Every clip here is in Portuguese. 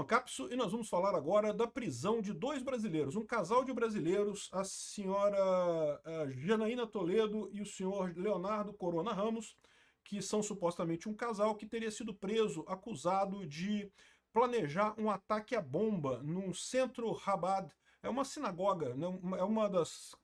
Capso e nós vamos falar agora da prisão de dois brasileiros, um casal de brasileiros, a senhora Janaína Toledo e o senhor Leonardo Corona Ramos, que são supostamente um casal que teria sido preso, acusado de planejar um ataque à bomba num centro Chabad. É uma sinagoga, né? É uma das,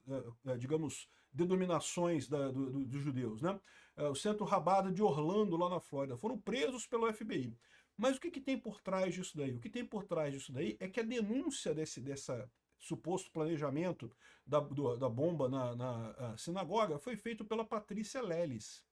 digamos, denominações dos judeus, né? O centro Chabad de Orlando, lá na Flórida. Foram presos pelo FBI. Mas o que tem por trás disso daí? O que tem por trás disso daí é que a denúncia dessa suposto planejamento da bomba na sinagoga foi feito pela Patrícia Leles.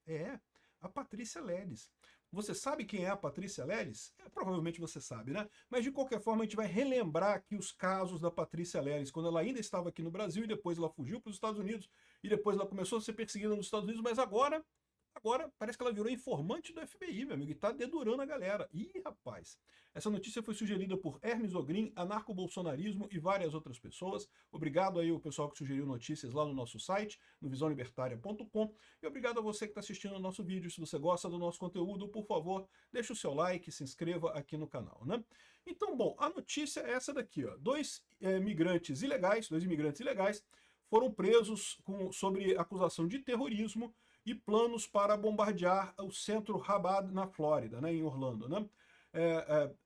A Patrícia Leles. Você sabe quem é a Patrícia Leles? Provavelmente você sabe, né? Mas de qualquer forma a gente vai relembrar aqui os casos da Patrícia Leles, quando ela ainda estava aqui no Brasil e depois ela fugiu para os Estados Unidos e depois ela começou a ser perseguida nos Estados Unidos, mas agora parece que ela virou informante do FBI, meu amigo, e tá dedurando a galera. Ih, rapaz. Essa notícia foi sugerida por Hermes Ogrin, anarco-bolsonarismo e várias outras pessoas. Obrigado aí ao pessoal que sugeriu notícias lá no nosso site, no visãolibertaria.com. E obrigado a você que está assistindo o nosso vídeo. Se você gosta do nosso conteúdo, por favor, deixe o seu like, se inscreva aqui no canal, né? Então, bom, a notícia é essa daqui, ó. Dois imigrantes ilegais foram presos sobre acusação de terrorismo e planos para bombardear o centro Chabad na Flórida, né, em Orlando, né?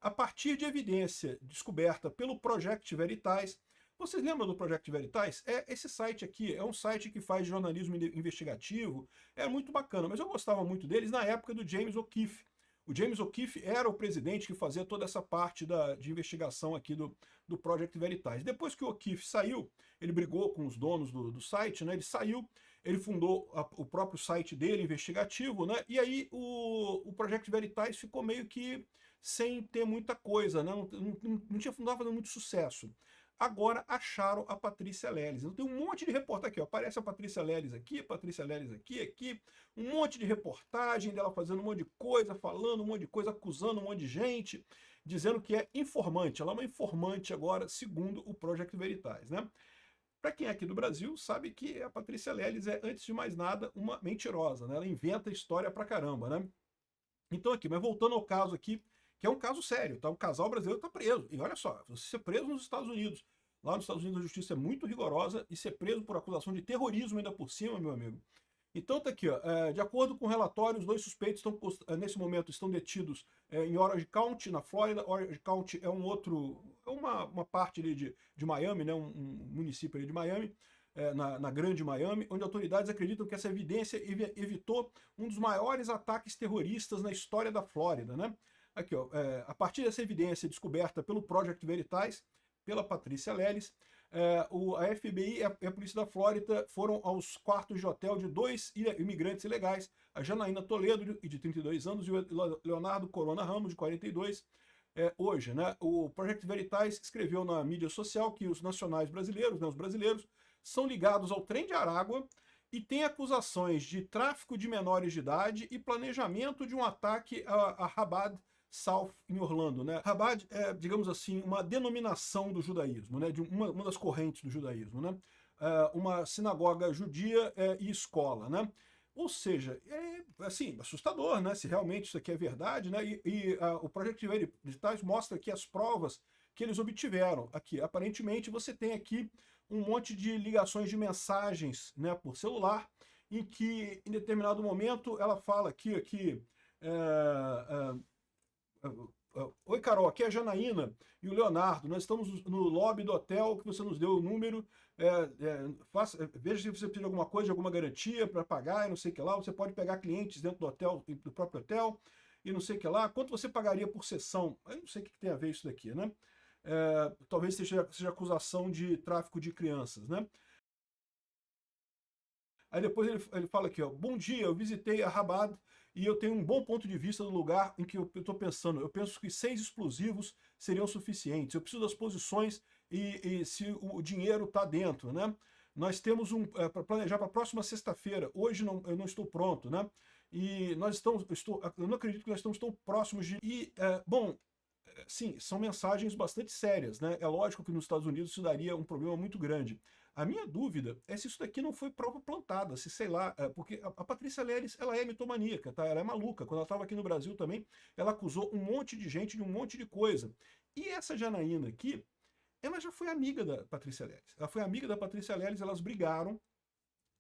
A partir de evidência descoberta pelo Project Veritas. Vocês lembram do Project Veritas? Esse site aqui é um site que faz jornalismo investigativo, é muito bacana, mas eu gostava muito deles na época do James O'Keefe. O James O'Keefe era o presidente que fazia toda essa parte de investigação aqui do Project Veritas. Depois que o O'Keefe saiu, ele brigou com os donos do site, né? Ele saiu, ele fundou o próprio site dele, investigativo, né? E aí o Project Veritas ficou meio que sem ter muita coisa, né? Não estava fazendo muito sucesso. Agora acharam a Patrícia Leles. Então tem um monte de reportagem aqui, ó. Aparece a Patrícia Leles aqui, aqui, um monte de reportagem dela fazendo um monte de coisa, falando um monte de coisa, acusando um monte de gente, dizendo que é informante. Ela é uma informante agora, segundo o Project Veritas, né? Para quem é aqui do Brasil, sabe que a Patrícia Leles é, antes de mais nada, uma mentirosa, né? Ela inventa história pra caramba, né? Então aqui, mas voltando ao caso aqui, que é um caso sério, tá? Um casal brasileiro está preso. E olha só, você ser preso nos Estados Unidos, lá nos Estados Unidos a justiça é muito rigorosa, e ser preso por acusação de terrorismo ainda por cima, meu amigo. Então tá aqui, ó, de acordo com o relatório, os dois suspeitos nesse momento estão detidos em Orange County, na Flórida. Orange County é uma parte ali de Miami, né? Um município ali de Miami. Na Grande Miami, onde autoridades acreditam que essa evidência evitou um dos maiores ataques terroristas na história da Flórida, né? Aqui, ó, a partir dessa evidência descoberta pelo Project Veritas, pela Patrícia Leles, a FBI e a polícia da Flórida foram aos quartos de hotel de dois imigrantes ilegais, a Janaína Toledo, de 32 anos, e o Leonardo Corona Ramos, de 42, hoje, né? O Project Veritas escreveu na mídia social que os nacionais brasileiros, né, os brasileiros, são ligados ao trem de Aragua e têm acusações de tráfico de menores de idade e planejamento de um ataque a Chabad South em Orlando, né? Chabad é, digamos assim, uma denominação do judaísmo, né? De uma das correntes do judaísmo, né? Uma sinagoga judia e escola, né? Ou seja, é assim, assustador, né? Se realmente isso aqui é verdade, né? O Project Veritas mostra aqui as provas que eles obtiveram. Aqui, aparentemente, você tem aqui um monte de ligações de mensagens, né, por celular, em que, em determinado momento, ela fala aqui oi, Carol, aqui é a Janaína e o Leonardo. Nós estamos no lobby do hotel que você nos deu o número. Veja se você precisa de alguma coisa, de alguma garantia para pagar e não sei o que lá. Você pode pegar clientes dentro do hotel, do próprio hotel e não sei o que lá. Quanto você pagaria por sessão? Eu não sei o que tem a ver isso daqui, né? Talvez seja acusação de tráfico de crianças, né? Aí depois ele fala aqui, ó, bom dia, eu visitei a Chabad e eu tenho um bom ponto de vista do lugar em que eu estou pensando. Eu penso que 6 explosivos seriam suficientes. Eu preciso das posições e se o dinheiro está dentro, né? Nós temos para planejar para a próxima sexta-feira. Hoje eu não estou pronto, né? E eu não acredito que nós estamos tão próximos de... bom, sim, são mensagens bastante sérias, né? É lógico que nos Estados Unidos isso daria um problema muito grande. A minha dúvida é se isso daqui não foi prova plantada, se sei lá, porque a Patrícia Leles, ela é mitomaníaca, tá? Ela é maluca. Quando ela estava aqui no Brasil também, ela acusou um monte de gente de um monte de coisa. E essa Janaína aqui, ela já foi amiga da Patrícia Leles. Ela foi amiga da Patrícia Leles, elas brigaram.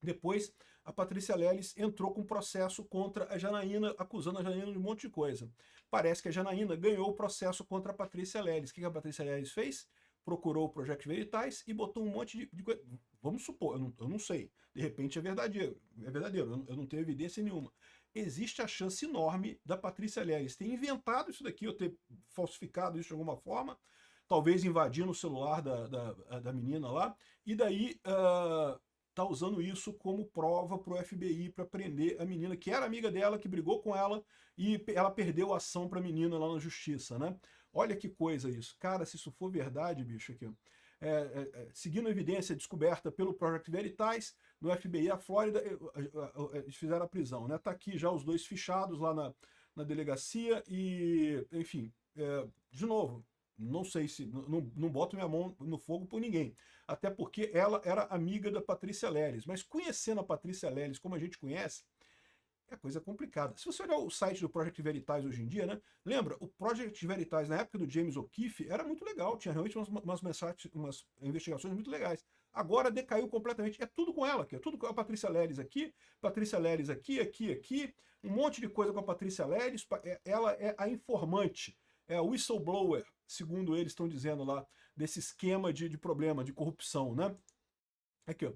Depois, a Patrícia Leles entrou com um processo contra a Janaína, acusando a Janaína de um monte de coisa. Parece que a Janaína ganhou o processo contra a Patrícia Leles. O que a Patrícia Leles fez? Procurou o Project Veritas e botou um monte de coisa. Vamos supor, eu não sei. De repente é verdadeiro. Eu não tenho evidência nenhuma. Existe a chance enorme da Patrícia Leles ter inventado isso daqui, ou ter falsificado isso de alguma forma, talvez invadindo o celular da menina lá, e daí tá usando isso como prova para o FBI para prender a menina, que era amiga dela, que brigou com ela, e ela perdeu a ação para a menina lá na justiça, né? Olha que coisa isso. Cara, se isso for verdade, bicho, aqui, seguindo a evidência descoberta pelo Project Veritas, no FBI, a Flórida, eles fizeram a prisão, né? Tá aqui já os dois fichados lá na delegacia e, enfim, de novo, não sei se, não boto minha mão no fogo por ninguém, até porque ela era amiga da Patrícia Leles, mas conhecendo a Patrícia Leles como a gente conhece, é coisa complicada. Se você olhar o site do Project Veritas hoje em dia, né? Lembra, o Project Veritas, na época do James O'Keefe, era muito legal, tinha realmente umas investigações muito legais. Agora decaiu completamente. É tudo com ela aqui, é tudo com a Patrícia Leles aqui, um monte de coisa com a Patrícia Leles. Ela é a informante, é a whistleblower, segundo eles estão dizendo lá, desse esquema de problema, de corrupção, né? Aqui, ó.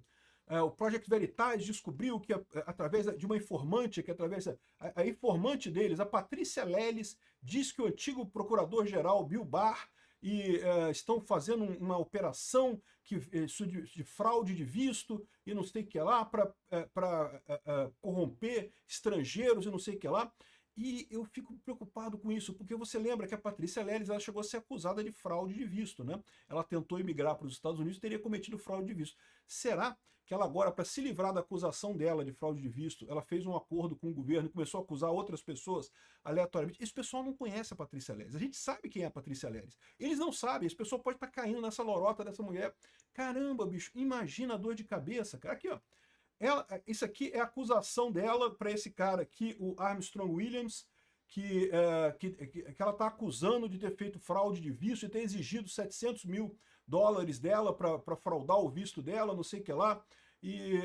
O Project Veritas descobriu que, através de uma informante, que através a informante deles, a Patrícia Leles, diz que o antigo procurador-geral Bill Barr estão fazendo uma operação de fraude de visto e não sei o que lá, para corromper estrangeiros e não sei o que lá. E eu fico preocupado com isso, porque você lembra que a Patrícia Leles ela chegou a ser acusada de fraude de visto, né? Ela tentou emigrar para os Estados Unidos e teria cometido fraude de visto. Será que ela agora, para se livrar da acusação dela de fraude de visto, ela fez um acordo com o governo e começou a acusar outras pessoas aleatoriamente? Esse pessoal não conhece a Patrícia Leles. A gente sabe quem é a Patrícia Leles. Eles não sabem, esse pessoal pode estar caindo nessa lorota dessa mulher. Caramba, bicho, imagina a dor de cabeça, cara. Aqui, ó. Isso aqui é a acusação dela para esse cara aqui, o Armstrong Williams, que ela está acusando de ter feito fraude de visto e ter exigido $700 mil dela para fraudar o visto dela, não sei o que lá. E,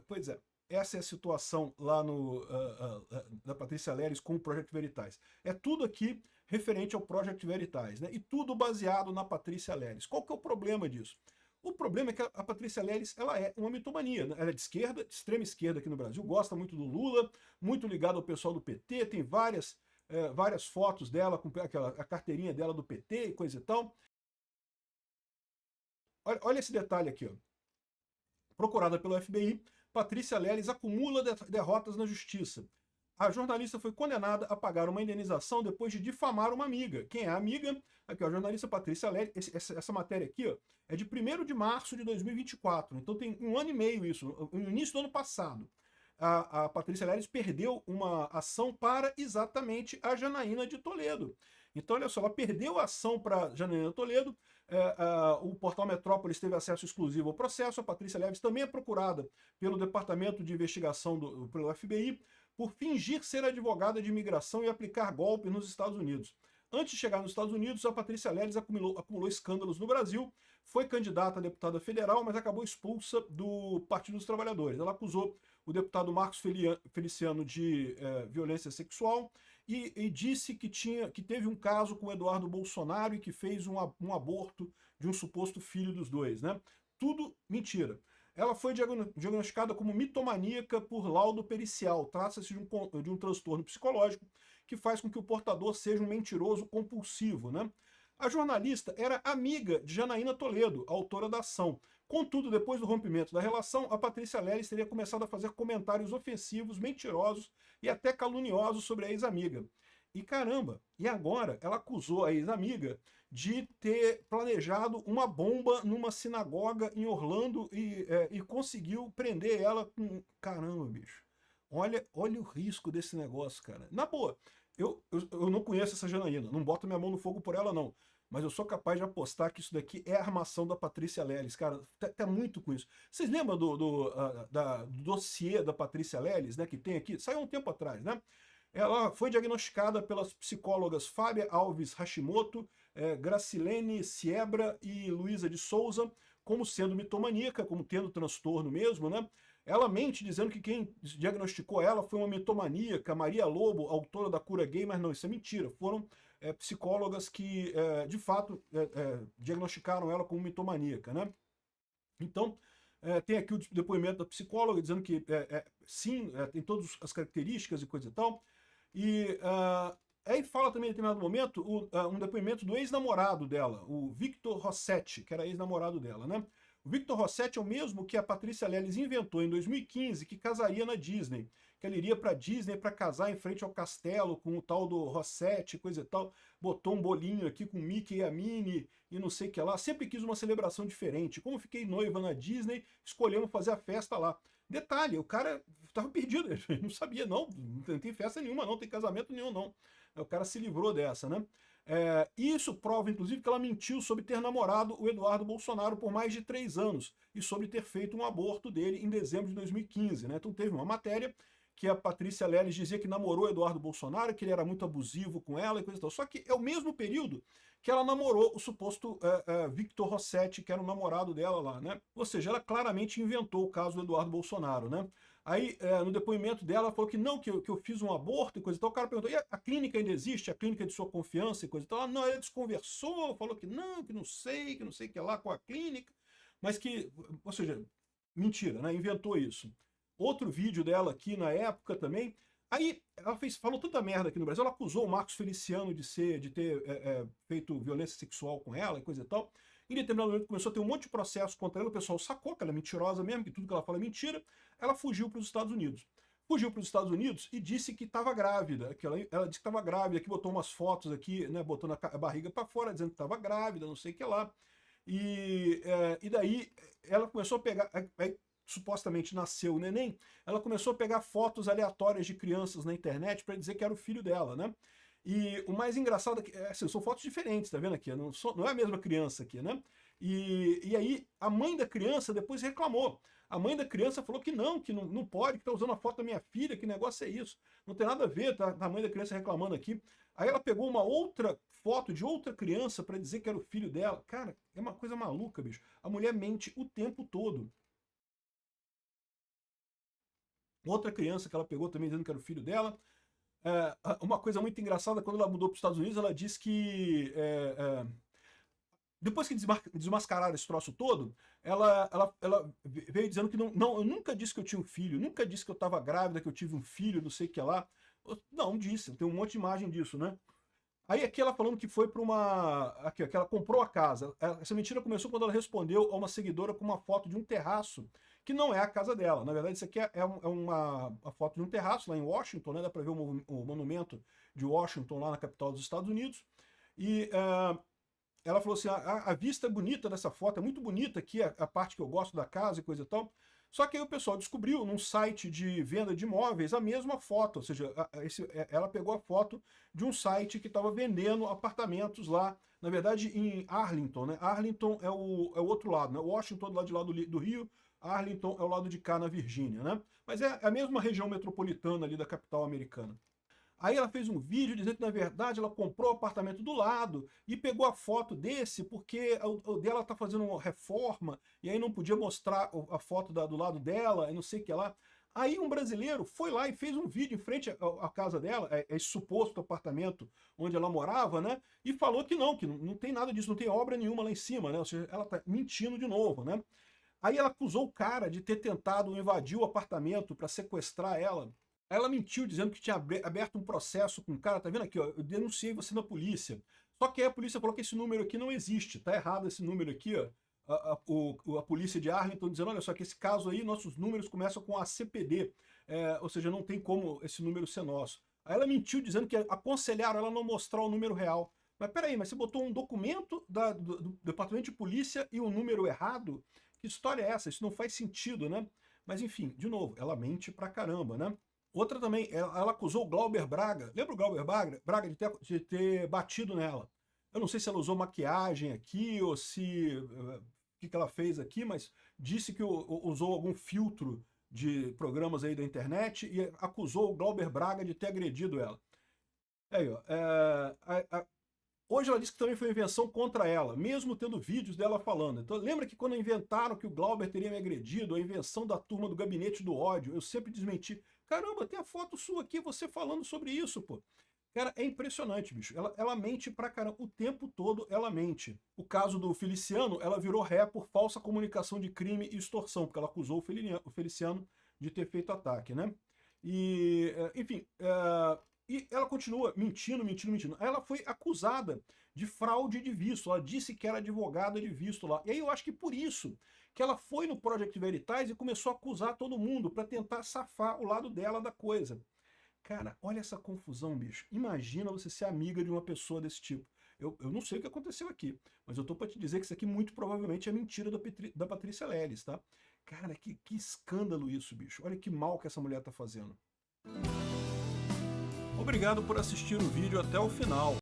pois é, essa é a situação lá da Patrícia Leles com o Project Veritas. É tudo aqui referente ao Project Veritas, né? E tudo baseado na Patrícia Leles. Qual que é o problema disso? O problema é que a Patrícia Leles, ela é uma mitomania, né? Ela é de esquerda, de extrema esquerda aqui no Brasil, gosta muito do Lula, muito ligada ao pessoal do PT, tem várias fotos dela com a carteirinha dela do PT e coisa e tal. Olha esse detalhe aqui, ó. Procurada pelo FBI, Patrícia Leles acumula derrotas na justiça. A jornalista foi condenada a pagar uma indenização depois de difamar uma amiga. Quem é a amiga? Aqui, ó, a jornalista Patrícia Leles. Essa matéria aqui, ó, é de 1º de março de 2024. Então tem 1 ano e meio isso, no início do ano passado. A Patrícia Leles perdeu uma ação para exatamente a Janaína de Toledo. Então, olha só, ela perdeu a ação para Janaína Toledo, o Portal Metrópolis teve acesso exclusivo ao processo, a Patrícia Leles também é procurada pelo Departamento de Investigação pelo FBI, por fingir ser advogada de imigração e aplicar golpe nos Estados Unidos. Antes de chegar nos Estados Unidos, a Patrícia Leles acumulou escândalos no Brasil, foi candidata a deputada federal, mas acabou expulsa do Partido dos Trabalhadores. Ela acusou o deputado Marcos Feliciano de violência sexual e disse que teve um caso com o Eduardo Bolsonaro e que fez um aborto de um suposto filho dos dois, né? Tudo mentira. Ela foi diagnosticada como mitomaníaca por laudo pericial. Trata-se de um transtorno psicológico que faz com que o portador seja um mentiroso compulsivo, né? A jornalista era amiga de Janaína Toledo, autora da ação. Contudo, depois do rompimento da relação, a Patrícia Leles teria começado a fazer comentários ofensivos, mentirosos e até caluniosos sobre a ex-amiga. E caramba, e agora ela acusou a ex-amiga de ter planejado uma bomba numa sinagoga em Orlando e conseguiu prender ela com... Caramba, bicho. Olha o risco desse negócio, cara. Na boa, eu não conheço essa Janaína, não boto minha mão no fogo por ela, não. Mas eu sou capaz de apostar que isso daqui é a armação da Patrícia Leles, cara. Tá muito com isso. Vocês lembram do dossiê da Patrícia Leles, né, que tem aqui? Saiu um tempo atrás, né? Ela foi diagnosticada pelas psicólogas Fábia Alves Hashimoto, Gracilene Siebra e Luísa de Souza como sendo mitomaníaca, como tendo transtorno mesmo, né? Ela mente dizendo que quem diagnosticou ela foi uma mitomaníaca, Maria Lobo, autora da Cura Gay, mas não, isso é mentira. Foram psicólogas que, de fato, diagnosticaram ela como mitomaníaca, né? Então, tem aqui o depoimento da psicóloga dizendo que sim, tem todas as características e coisa e tal. E aí fala também em determinado momento um depoimento do ex-namorado dela, o Victor Rossetti, que era ex-namorado dela, né? O Victor Rossetti é o mesmo que a Patrícia Leles inventou em 2015, que casaria na Disney. Que ela iria para Disney para casar em frente ao castelo com o tal do Rossetti, coisa e tal. Botou um bolinho aqui com Mickey e a Minnie e não sei o que lá. Sempre quis uma celebração diferente. Como fiquei noiva na Disney, escolhemos fazer a festa lá. Detalhe, o cara estava perdido, ele não sabia, não tem festa nenhuma, não tem casamento nenhum, não. O cara se livrou dessa, né? Isso prova, inclusive, que ela mentiu sobre ter namorado o Eduardo Bolsonaro por mais de 3 anos e sobre ter feito um aborto dele em dezembro de 2015, né? Então teve uma matéria que a Patrícia Leles dizia que namorou o Eduardo Bolsonaro, que ele era muito abusivo com ela e coisa e tal. Só que é o mesmo período que ela namorou o suposto Victor Rossetti, que era o namorado dela lá, né? Ou seja, ela claramente inventou o caso do Eduardo Bolsonaro, né? Aí, no depoimento dela, ela falou que não, que eu fiz um aborto e coisa e tal. O cara perguntou, e a clínica ainda existe? A clínica de sua confiança e coisa e tal? Ela, não, ela desconversou, falou que não sei o que lá com a clínica. Mas que, ou seja, mentira, né? Inventou isso. Outro vídeo dela aqui na época também. Aí ela falou tanta merda aqui no Brasil, ela acusou o Marcos Feliciano de ter feito violência sexual com ela e coisa e tal. Em determinado momento começou a ter um monte de processo contra ela, o pessoal sacou que ela é mentirosa mesmo, que tudo que ela fala é mentira. Ela fugiu para os Estados Unidos. Fugiu para os Estados Unidos e disse que estava grávida. Que ela disse que estava grávida, que botou umas fotos aqui, né, botando a barriga para fora, dizendo que estava grávida, não sei o que lá. E daí ela começou a pegar... Aí, supostamente nasceu o neném, ela começou a pegar fotos aleatórias de crianças na internet para dizer que era o filho dela, né? E o mais engraçado é que assim, são fotos diferentes, tá vendo aqui? Não é a mesma criança aqui, né? E aí a mãe da criança depois reclamou. A mãe da criança falou que não pode, que tá usando a foto da minha filha, que negócio é isso? Não tem nada a ver, tá a mãe da criança reclamando aqui. Aí ela pegou uma outra foto de outra criança para dizer que era o filho dela. Cara, é uma coisa maluca, bicho. A mulher mente o tempo todo. Outra criança que ela pegou também dizendo que era o filho dela. Uma coisa muito engraçada, quando ela mudou para os Estados Unidos, ela disse que depois que desmascararam esse troço todo, ela veio dizendo que não, eu nunca disse que eu tinha um filho, nunca disse que eu estava grávida, que eu tive um filho, não sei o que lá. Não, disse, tem um monte de imagem disso, né? Aí aqui ela falando que foi para uma... Aqui, que ela comprou a casa. Essa mentira começou quando ela respondeu a uma seguidora com uma foto de um terraço, que não é a casa dela. Na verdade, isso aqui é uma foto de um terraço lá em Washington, né? Dá para ver o monumento de Washington lá na capital dos Estados Unidos. E ela falou assim, a vista é bonita dessa foto, é muito bonita aqui, a parte que eu gosto da casa e coisa e tal. Só que aí o pessoal descobriu num site de venda de imóveis a mesma foto, ou seja, ela pegou a foto de um site que estava vendendo apartamentos lá, na verdade em Arlington, né? Arlington é o outro lado, né? Washington do lado de lá do Rio, Arlington é o lado de cá na Virgínia, né? Mas é a mesma região metropolitana ali da capital americana. Aí ela fez um vídeo dizendo que, na verdade, ela comprou o apartamento do lado e pegou a foto desse porque o dela está fazendo uma reforma e aí não podia mostrar a foto do lado dela e não sei o que lá. Aí um brasileiro foi lá e fez um vídeo em frente à casa dela, esse suposto apartamento onde ela morava, né? E falou que não tem nada disso, não tem obra nenhuma lá em cima, né? Ou seja, ela tá mentindo de novo, né? Aí ela acusou o cara de ter tentado invadir o apartamento para sequestrar ela. Ela mentiu dizendo que tinha aberto um processo com o cara, tá vendo aqui, ó, eu denunciei você na polícia. Só que aí a polícia falou que esse número aqui não existe, tá errado esse número aqui, ó. A polícia de Arlington dizendo, olha só, que esse caso aí, nossos números começam com a CPD, ou seja, não tem como esse número ser nosso. Aí ela mentiu dizendo que aconselharam ela a não mostrar o número real. Mas peraí, mas você botou um documento do Departamento de Polícia e um número errado? Que história é essa? Isso não faz sentido, né? Mas enfim, de novo, ela mente pra caramba, né? Outra também, ela acusou o Glauber Braga. Lembra o Glauber Braga de ter batido nela? Eu não sei se ela usou maquiagem aqui ou se... o que ela fez aqui, mas disse que usou algum filtro de programas aí da internet e acusou o Glauber Braga de ter agredido ela. Aí, ó, hoje ela disse que também foi invenção contra ela, mesmo tendo vídeos dela falando. Então lembra que quando inventaram que o Glauber teria me agredido, a invenção da turma do Gabinete do Ódio, eu sempre desmenti. Caramba, tem a foto sua aqui, você falando sobre isso, pô. Cara, é impressionante, bicho. Ela mente pra caramba. O tempo todo ela mente. O caso do Feliciano, ela virou ré por falsa comunicação de crime e extorsão, porque ela acusou o Feliciano de ter feito ataque, né? E, enfim, e ela continua mentindo. Ela foi acusada de fraude de visto. Ela disse que era advogada de visto lá. E aí eu acho que por isso que ela foi no Project Veritas e começou a acusar todo mundo para tentar safar o lado dela da coisa. Cara, olha essa confusão, bicho. Imagina você ser amiga de uma pessoa desse tipo. Eu não sei o que aconteceu aqui, mas eu tô pra te dizer que isso aqui muito provavelmente é mentira da Patrícia Leles, tá? Cara, que escândalo isso, bicho. Olha que mal que essa mulher tá fazendo. Obrigado por assistir o vídeo até o final.